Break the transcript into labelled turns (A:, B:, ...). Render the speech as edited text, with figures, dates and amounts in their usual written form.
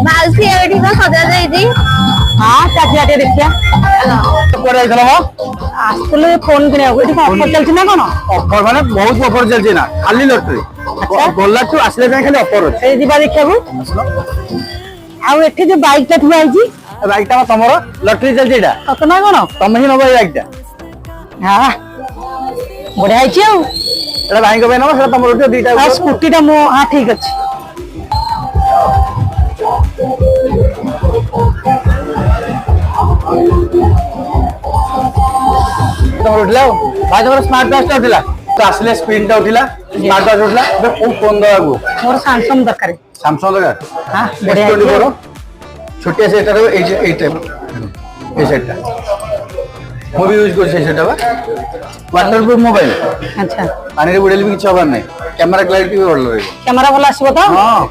A: माउसी एठी का सजा जाईजी।
B: हां चाचिया टे देखिया
C: कोड आइथलो हो
B: आसले फोन किने एठी ऑफर चलछि ना कोन
C: ऑफर माने बहुत ऑफर चलछि ना खाली लॉटरी गोला तू आसले जाय खाली ऑफर अछि
B: ए दिबा देखियाबू आ एठी जो बाइक टा थुआ आइजी
C: बाइक ता तमरो लॉटरी चलछि एटा
B: कतना कोन
C: तमे ही नबो बाइक ता
B: हां बढिया आइछि आ
C: एटा भाई को बेनो सेटा तमरो उठे दीटा
B: आ स्कूटी टा मो हां ठीक अछि
C: तमरो उठला भाई तमरो स्मार्ट वॉच ता उठला तो आसले स्क्रीन ता उठला स्मार्ट वॉच उठला बे खूब फोन दबागो
B: मोर सैमसंग दरकार
C: सैमसंग लगा
B: हां बढिया
C: S24 छोटिया से एटा ए टाइप ए सेटटा मो भी यूज कर से सेटा बा वाटरप्रूफ मोबाइल
B: अच्छा
C: पानी रे बुडेल भी किछ होबार नै कैमरा क्लैरिटी भी बढ़ रहइबो
B: कैमरा भला आसीबो तो
C: हां